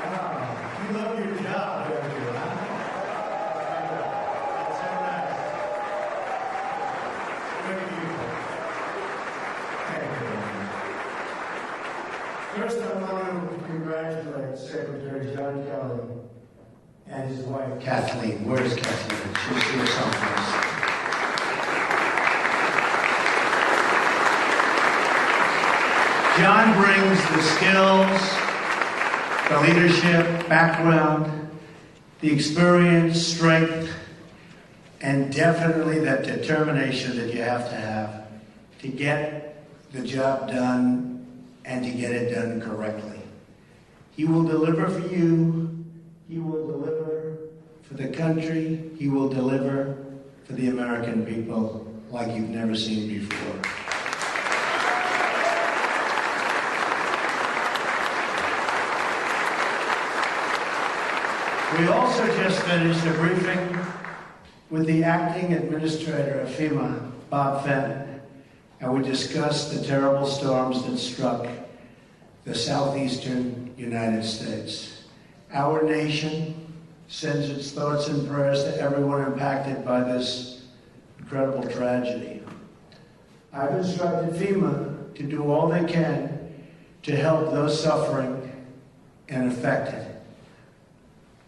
You love your job, don't you, huh? That's so nice. Very beautiful. Thank you. First, I want to congratulate Secretary John Kelly and his wife, Kathleen. Where's Kathleen? She's here someplace. John brings the skills, the leadership, background, the experience, strength, and definitely that determination that you have to get the job done and to get it done correctly. He will deliver for you. He will deliver for the country. He will deliver for the American people like you've never seen before. We also just finished a briefing with the acting administrator of FEMA, Bob Fenton, and we discussed the terrible storms that struck the southeastern United States. Our nation sends its thoughts and prayers to everyone impacted by this incredible tragedy. I've instructed FEMA to do all they can to help those suffering and affected.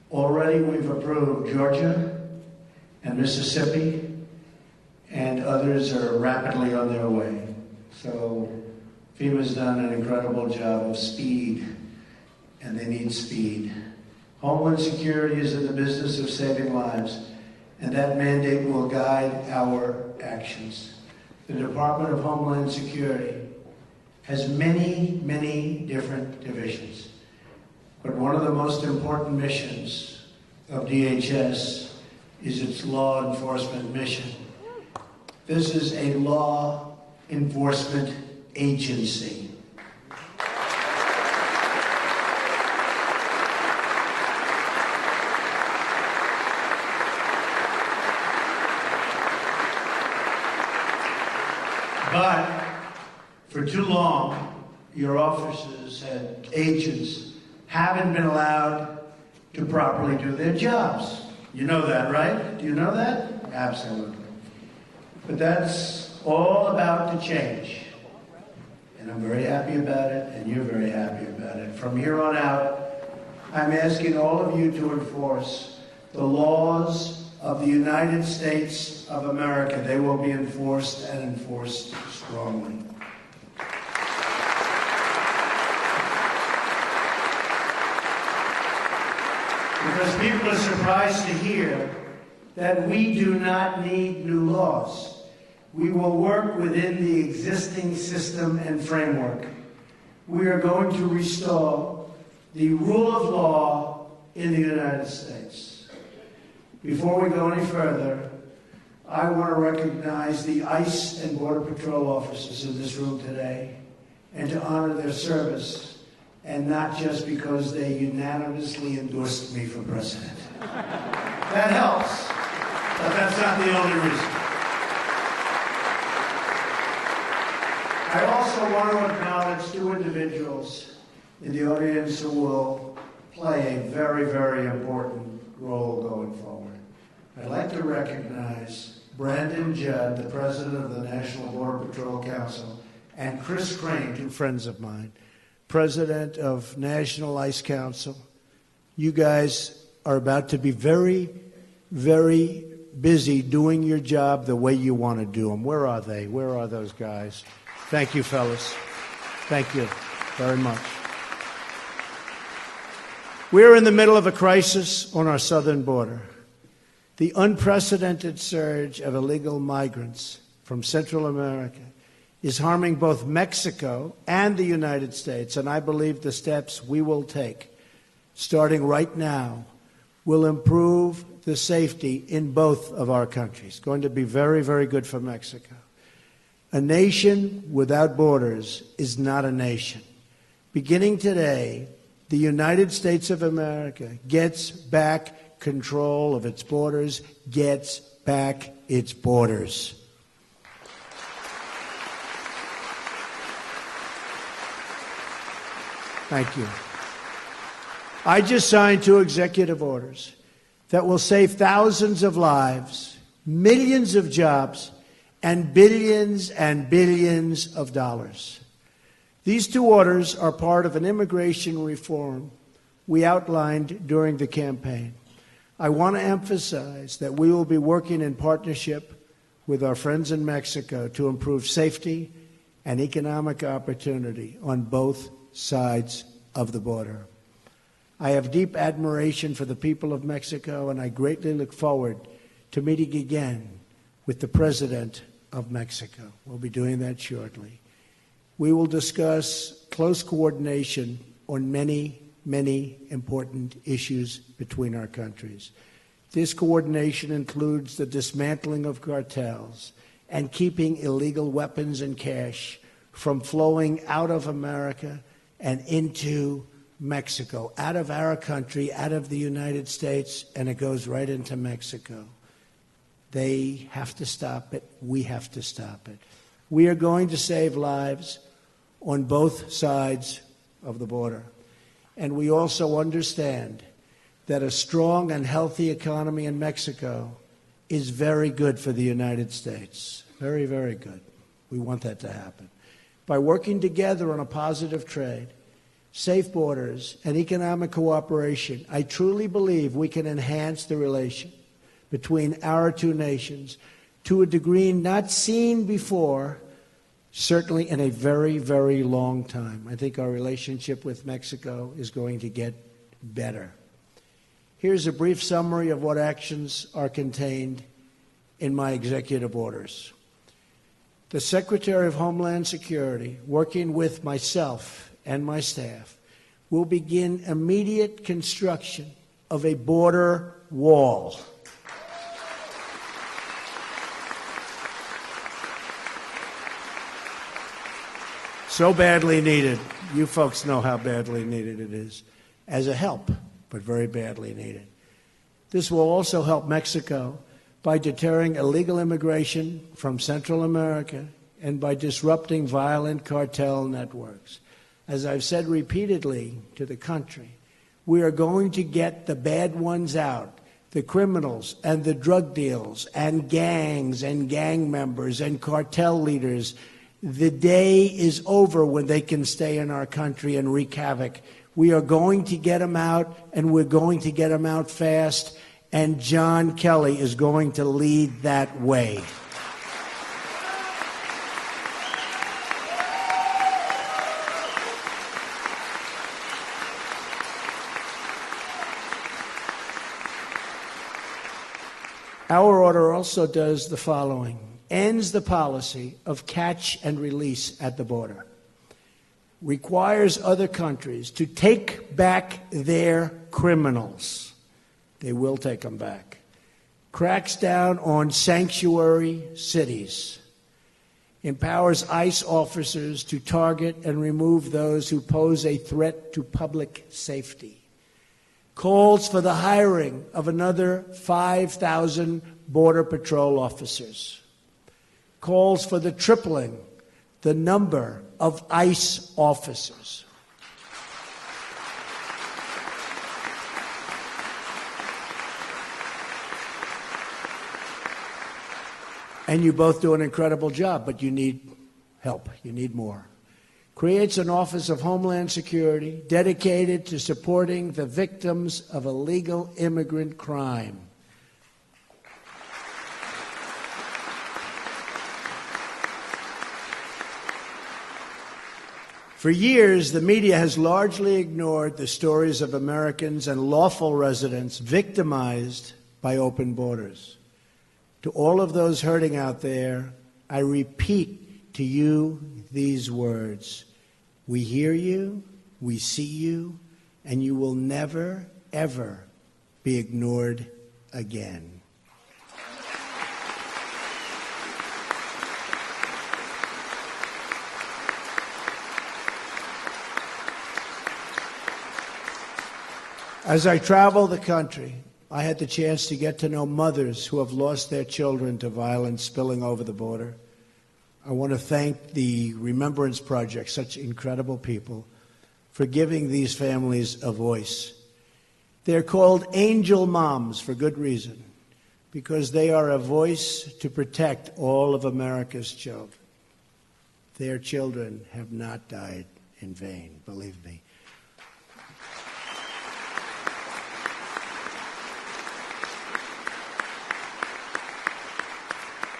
Already we've approved Georgia and Mississippi, and others are rapidly on their way. So FEMA's done an incredible job of speed, and they need speed. Homeland Security is in the business of saving lives, and that mandate will guide our actions. The Department of Homeland Security has many, many different divisions. But one of the most important missions of DHS is its law enforcement mission. This is a law enforcement agency. But for too long, your officers and agents haven't been allowed to properly do their jobs. You know that, right? Do you know that? Absolutely. But that's all about to change. And I'm very happy about it, and you're very happy about it. From here on out, I'm asking all of you to enforce the laws of the United States of America. They will be enforced and enforced strongly. Because people are surprised to hear that we do not need new laws. We will work within the existing system and framework. We are going to restore the rule of law in the United States. Before we go any further, I want to recognize the ICE and Border Patrol officers in this room today and to honor their service, and not just because they unanimously endorsed me for president. That helps, but that's not the only reason. I also want to acknowledge two individuals in the audience who will play a very, very important role going forward. I'd like to recognize Brandon Judd, the president of the National Border Patrol Council, and Chris Crane, two friends of mine, president of National ICE Council. You guys are about to be very, very busy doing your job the way you want to do them. Where are they? Where are those guys? Thank you, fellas. Thank you very much. We're in the middle of a crisis on our southern border. The unprecedented surge of illegal migrants from Central America is harming both Mexico and the United States, and I believe the steps we will take, starting right now, will improve the safety in both of our countries. Going to be very, very good for Mexico. A nation without borders is not a nation. Beginning today, the United States of America gets back control of its borders, gets back its borders. Thank you. I just signed 2 executive orders that will save thousands of lives, millions of jobs, and billions of dollars. These 2 orders are part of an immigration reform we outlined during the campaign. I want to emphasize that we will be working in partnership with our friends in Mexico to improve safety and economic opportunity on both sides of the border. I have deep admiration for the people of Mexico, and I greatly look forward to meeting again with the President of Mexico. We'll be doing that shortly. We will discuss close coordination on many important issues between our countries. This coordination includes the dismantling of cartels and keeping illegal weapons and cash from flowing out of America and into Mexico, out of our country, out of the United States, and it goes right into Mexico. They have to stop it. We have to stop it. We are going to save lives on both sides of the border. And we also understand that a strong and healthy economy in Mexico is very good for the United States. Very, very good. We want that to happen. By working together on a positive trade, safe borders, and economic cooperation, I truly believe we can enhance the relation between our 2 nations to a degree not seen before, certainly in a very, very long time. I think our relationship with Mexico is going to get better. Here's a brief summary of what actions are contained in my executive orders. The Secretary of Homeland Security, working with myself and my staff, will begin immediate construction of a border wall. So badly needed. You folks know how badly needed it is. As a help, but very badly needed. This will also help Mexico by deterring illegal immigration from Central America and by disrupting violent cartel networks. As I've said repeatedly to the country, we are going to get the bad ones out, the criminals and the drug deals and gangs and gang members and cartel leaders. The day is over when they can stay in our country and wreak havoc. We are going to get them out, and we're going to get them out fast, and John Kelly is going to lead that way. Our order also does the following: ends the policy of catch and release at the border, requires other countries to take back their criminals. They will take them back. Cracks down on sanctuary cities, empowers ICE officers to target and remove those who pose a threat to public safety, calls for the hiring of another 5,000 Border Patrol officers, calls for the tripling the number of ICE officers. And you both do an incredible job, but you need help. You need more. Creates an Office of Homeland Security dedicated to supporting the victims of illegal immigrant crime. For years, the media has largely ignored the stories of Americans and lawful residents victimized by open borders. To all of those hurting out there, I repeat to you these words: we hear you, we see you, and you will never, ever be ignored again. As I travel the country, I had the chance to get to know mothers who have lost their children to violence spilling over the border. I want to thank the Remembrance Project, such incredible people, for giving these families a voice. They're called angel moms for good reason, because they are a voice to protect all of America's children. Their children have not died in vain, believe me.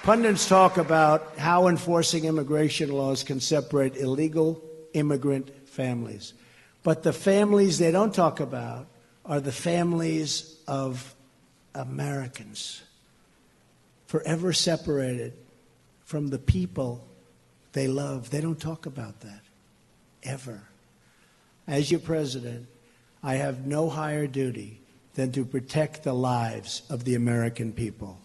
Pundits talk about how enforcing immigration laws can separate illegal immigrant families. But the families they don't talk about are the families of Americans, forever separated from the people they love. They don't talk about that, ever. As your president, I have no higher duty than to protect the lives of the American people.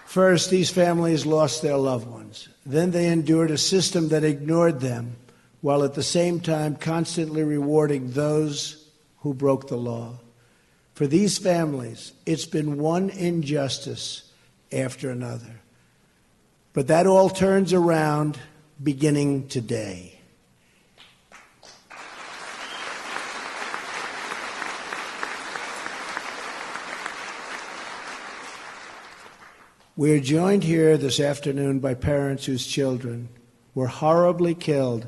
First, these families lost their loved ones. Then they endured a system that ignored them, while at the same time constantly rewarding those who broke the law. For these families, it's been one injustice after another. But that all turns around beginning today. We are joined here this afternoon by parents whose children were horribly killed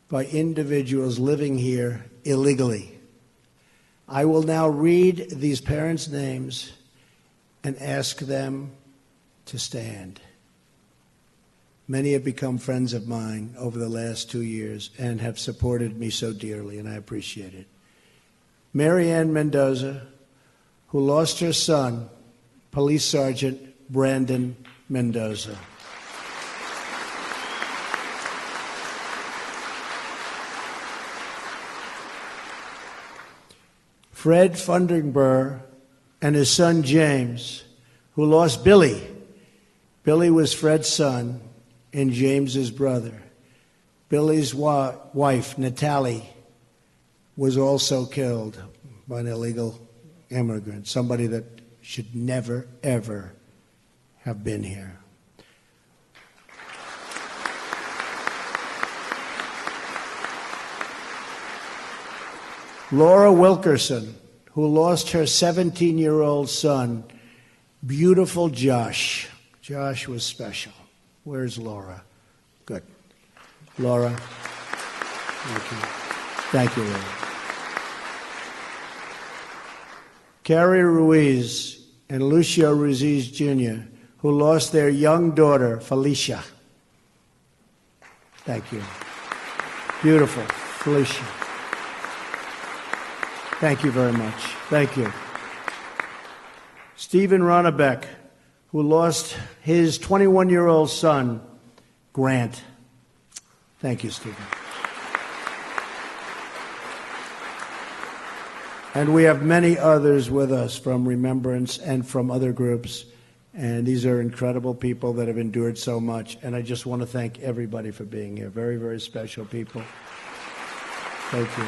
by individuals living here illegally. I will now read these parents' names and ask them to stand. Many have become friends of mine over the last 2 years and have supported me so dearly, and I appreciate it. Mary Ann Mendoza, who lost her son, Police Sergeant Brandon Mendoza. Fred Funderburg and his son James, who lost Billy. Billy was Fred's son and James's brother. Billy's wife, Natalie, was also killed by an illegal immigrant, somebody that should never, ever have been here. Laura Wilkerson, who lost her 17-year-old son, beautiful Josh. Josh was special. Where's Laura? Good. Laura. Thank you. Thank you, Laura. Carrie Ruiz and Lucio Ruiz Jr., who lost their young daughter, Felicia. Thank you. Beautiful, Felicia. Thank you very much. Thank you. Stephen Ronnebeck, who lost his 21-year-old son, Grant. Thank you, Stephen. And we have many others with us from Remembrance and from other groups. And these are incredible people that have endured so much. And I just want to thank everybody for being here. Very, very special people. Thank you.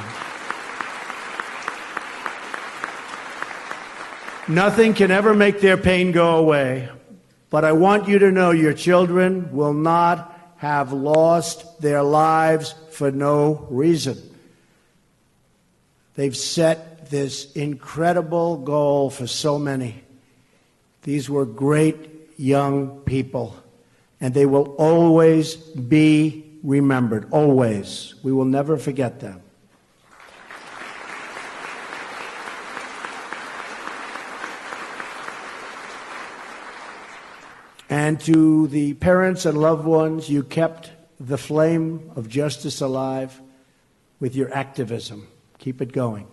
Nothing can ever make their pain go away. But I want you to know your children will not have lost their lives for no reason. They've set this incredible goal for so many. These were great young people, and they will always be remembered, always. We will never forget them. And to the parents and loved ones, you kept the flame of justice alive with your activism. Keep it going.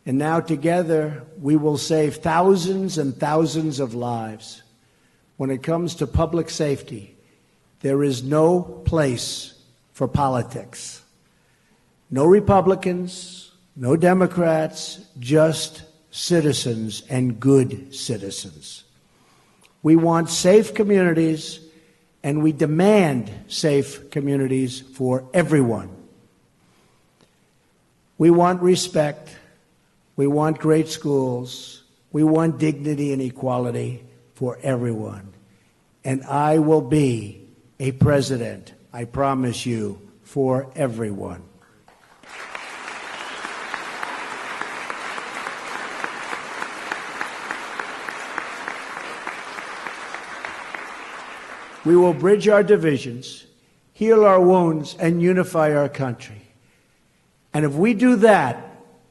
And now together, we will save thousands and thousands of lives. When it comes to public safety, there is no place for politics. No Republicans, no Democrats, just citizens and good citizens. We want safe communities, and we demand safe communities for everyone. We want respect. We want great schools. We want dignity and equality. for everyone. And I will be a president, I promise you, for everyone. We will bridge our divisions, heal our wounds, and unify our country. And if we do that,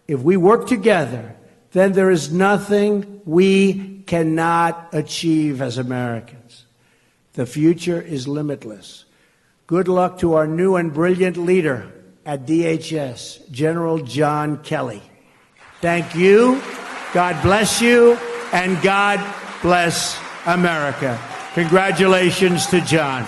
if we work together, then there is nothing we cannot achieve as Americans. The future is limitless. Good luck to our new and brilliant leader at DHS, General John Kelly. Thank you, God bless you, and God bless America. Congratulations to John.